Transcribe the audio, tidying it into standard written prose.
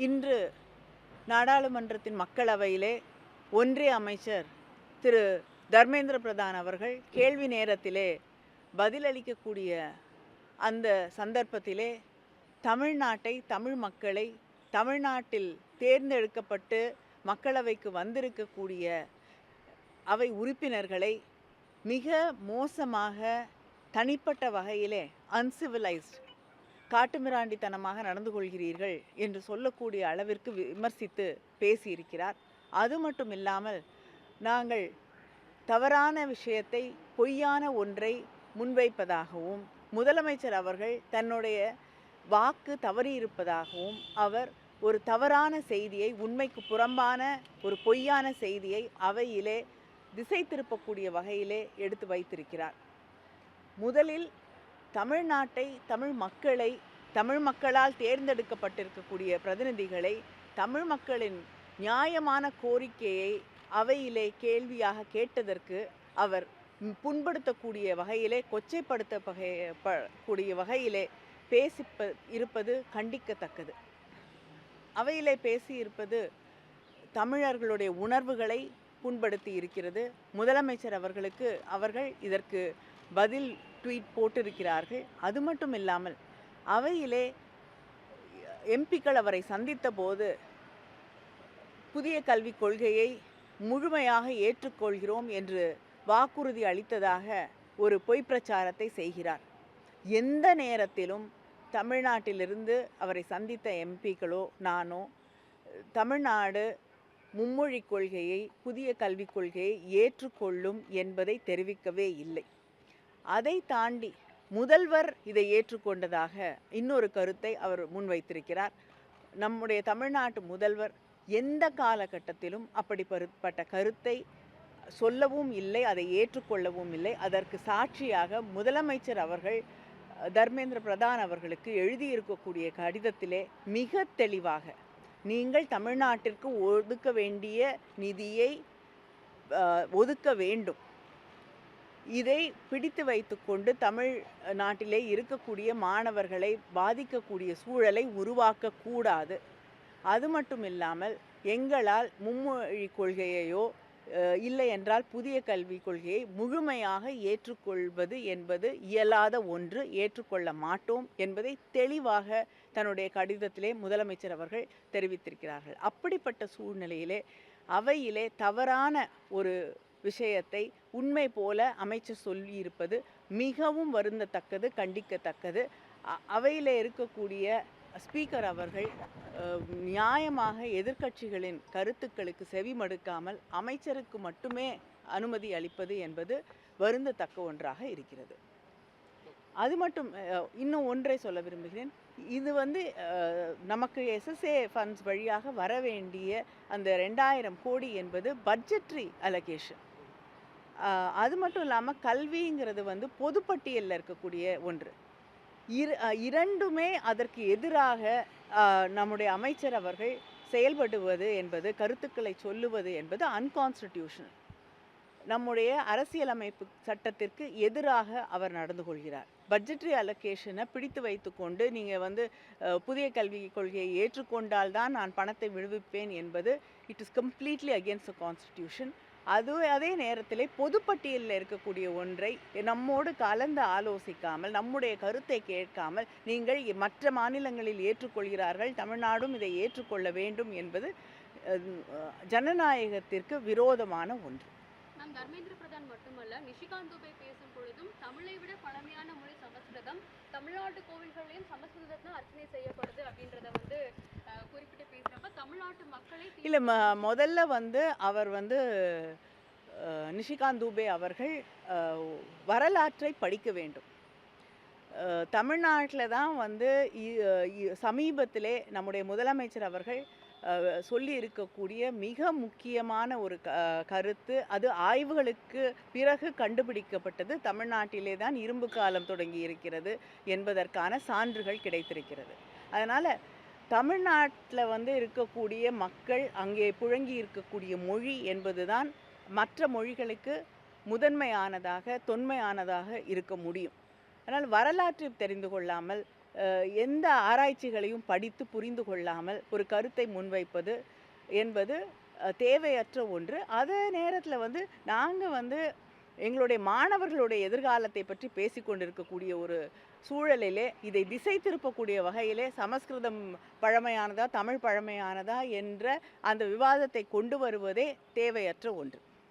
இன்று நாடாளுமன்றத்தின் மக்களவையிலே ஒன்றிய அமைச்சர் திரு தர்மேந்திர பிரதான் அவர்கள் கேள்வி நேரத்திலே பதிலளிக்கக்கூடிய அந்த சந்தர்ப்பத்திலே தமிழ்நாட்டை, தமிழ் மக்களை, தமிழ்நாட்டில் தேர்ந்தெடுக்கப்பட்டு மக்களவைக்கு வந்திருக்கக்கூடிய அவை உறுப்பினர்களை மிக மோசமாக, தனிப்பட்ட வகையிலே அன்சிவிலைஸ்ட், காட்டுமிராண்டித்தனமாக நடந்து கொள்கிறீர்கள் என்று சொல்லக்கூடிய அளவிற்கு விமர்சித்து பேசியிருக்கிறார். அது மட்டும் இல்லாமல், நாங்கள் தவறான விஷயத்தை, பொய்யான ஒன்றை முன்வைப்பதாகவும், முதலமைச்சர் அவர்கள் தன்னுடைய வாக்கு தவறியிருப்பதாகவும், அவர் ஒரு தவறான செய்தியை, உண்மைக்கு புறம்பான ஒரு பொய்யான செய்தியை அவையிலே திசை திருப்பக்கூடிய வகையிலே எடுத்து வைத்திருக்கிறார். முதலில் தமிழ்நாட்டை, தமிழ் மக்களை, தமிழ் மக்களால் தேர்ந்தெடுக்கப்பட்டிருக்கக்கூடிய பிரதிநிதிகளை, தமிழ் மக்களின் நியாயமான கோரிக்கையை அவையிலே கேள்வியாக கேட்டதற்கு அவர் புண்படுத்தக்கூடிய வகையிலே, கொச்சைப்படுத்தக்கூடிய வகையிலே இருப்பது கண்டிக்கத்தக்கது. அவையிலே பேசியிருப்பது தமிழர்களுடைய உணர்வுகளை புண்படுத்தி இருக்கிறது. முதலமைச்சர் அவர்கள் இதற்கு பதில் ட்வீட் போட்டிருக்கிறார்கள். அது மட்டும் இல்லாமல், அவையிலே எம்பிக்கள் அவரை சந்தித்த போது புதிய கல்விக் கொள்கையை முழுமையாக ஏற்றுக்கொள்கிறோம் என்று வாக்குறுதி அளித்ததாக ஒரு பொய் பிரச்சாரத்தை செய்கிறார். எந்த நேரத்திலும் தமிழ்நாட்டிலிருந்து அவரை சந்தித்த எம்பிக்களோ நானோ தமிழ்நாடு மும்மொழி கொள்கையை, புதிய கல்விக் கொள்கையை ஏற்றுக்கொள்ளும் என்பதை தெரிவிக்கவே இல்லை. அதை தாண்டி முதல்வர் இதை ஏற்றுக்கொண்டதாக இன்னொரு கருத்தை அவர் முன்வைத்திருக்கிறார். நம்முடைய தமிழ்நாட்டு முதல்வர் எந்த காலகட்டத்திலும் அப்படிப்பட்ட கருத்தை சொல்லவும் இல்லை, அதை ஏற்றுக்கொள்ளவும் இல்லை. அதற்கு சாட்சியாக முதலமைச்சர் அவர்கள் தர்மேந்திர பிரதான் அவர்களுக்கு எழுதியிருக்கக்கூடிய கடிதத்திலே மிக தெளிவாக, நீங்கள் தமிழ்நாட்டிற்கு ஒதுக்க வேண்டிய நிதியை ஒதுக்க வேண்டும், இதை பிடித்து வைத்துக்கொண்டு தமிழ்நாட்டிலே இருக்கக்கூடிய மாணவர்களை பாதிக்கக்கூடிய சூழலை உருவாக்கக்கூடாது. அது மட்டும் இல்லாமல், எங்களால் மும்மொழி கொள்கையையோ இல்லை என்றால் புதிய கல்விக் கொள்கையை முழுமையாக ஏற்றுக்கொள்வது என்பது இயலாத ஒன்று, ஏற்றுக்கொள்ள மாட்டோம் என்பதை தெளிவாக தன்னுடைய கடிதத்திலே முதலமைச்சர் அவர்கள் தெரிவித்திருக்கிறார்கள். அப்படிப்பட்ட சூழ்நிலையிலே அவையிலே தவறான ஒரு விஷயத்தை உண்மை போல அமைச்சர் சொல்லியிருப்பது மிகவும் வருந்தத்தக்கது, கண்டிக்கத்தக்கது. அவையிலே இருக்கக்கூடிய ஸ்பீக்கர் அவர்கள் நியாயமாக எதிர்க்கட்சிகளின் கருத்துக்களுக்கு செவிமடுக்காமல் அமைச்சருக்கு மட்டுமே அனுமதி அளிப்பது என்பது வருந்தத்தக்க ஒன்றாக இருக்கிறது. அது மட்டும், இன்னும் ஒன்றை சொல்ல விரும்புகிறேன். இது நமக்கு SSA ஃபண்ட்ஸ் வழியாக வர வேண்டிய அந்த 2000 கோடி என்பது பட்ஜெட்ரி அலோகேஷன். அது மட்டும் இல்லாமல், கல்விங்கிறது பொதுப்பட்டியலில் இருக்கக்கூடிய ஒன்று. இரண்டுமே அதற்கு எதிராக நம்முடைய அமைச்சர் அவர்கள் செயல்படுவது என்பது, கருத்துக்களை சொல்லுவது என்பது அன்கான்ஸ்டிடியூஷனல். நம்முடைய அரசியலமைப்பு சட்டத்திற்கு எதிராக அவர் நடந்து கொள்கிறார். பட்ஜெட்ரி அலோகேஷனை பிடித்து வைத்து கொண்டு நீங்கள் புதிய கல்விக் கொள்கையை ஏற்றுக்கொண்டால்தான் நான் பணத்தை விடுவிப்பேன் என்பது it is completely against the constitution. அதே நேரத்தில் பொதுப்பட்டியலில் இருக்கக்கூடிய ஒன்றை நம்மோடு கலந்து ஆலோசிக்காமல், நம்முடைய கருத்தை கேட்காமல் நீங்கள் மற்ற மாநிலங்களில் ஏற்றுக்கொள்கிறார்கள், தமிழ்நாடும் இதை ஏற்றுக்கொள்ள வேண்டும் என்பது ஜனநாயகத்திற்கு விரோதமான ஒன்று. தர்மேந்திர பிரதான் மட்டுமல்ல, நிஷிகாந்த் துபே பேசும் பொழுதும் தமிழை விட பழமையான மொழி சமஸ்கிருதம், தமிழ்நாட்டு கோவில்களையும் சமஸ்கிருதத்தில் அர்ச்சனை செய்யப்படுது அப்படின்றத குறிப்பிட்டு பேசுறப்ப தமிழ்நாட்டு மக்களை இல்லை, முதல்ல அவர் நிஷிகாந்த் துபே அவர்கள் வரலாற்றை படிக்க வேண்டும். தமிழ்நாட்டில் தான் சமீபத்திலே நம்முடைய முதலமைச்சர் அவர்கள் சொல்லி இருக்கக்கூடிய மிக முக்கியமான ஒரு கருத்து, அது ஆய்வுகளுக்கு பிறகு கண்டுபிடிக்கப்பட்டது. தமிழ்நாட்டிலே தான் இரும்பு காலம் தொடங்கி இருக்கிறது என்பதற்கான சான்றுகள் கிடைத்திருக்கிறது. அதனால் தமிழ்நாட்டில் இருக்கக்கூடிய மக்கள், அங்கே புழங்கி இருக்கக்கூடிய மொழி என்பது தான் மற்ற மொழிகளுக்கு முதன்மையானதாக, தொன்மையானதாக இருக்க முடியும். அதனால் வரலாற்றை தெரிந்து கொள்ளாமல் எந்த ஆராய்ச்சிகளையும் படித்து புரிந்து கொள்ளாமல் ஒரு கருத்தை முன்வைப்பது என்பது தேவையற்ற ஒன்று. அதே நேரத்தில் நாங்கள் எங்களுடைய மாணவர்களுடைய எதிர்காலத்தை பற்றி பேசிக்கொண்டிருக்கக்கூடிய ஒரு சூழலிலே இதை திசை திருப்பக்கூடிய வகையிலே சமஸ்கிருதம் பழமையானதா தமிழ் பழமையானதா என்ற அந்த விவாதத்தை கொண்டு வருவதே தேவையற்ற ஒன்று.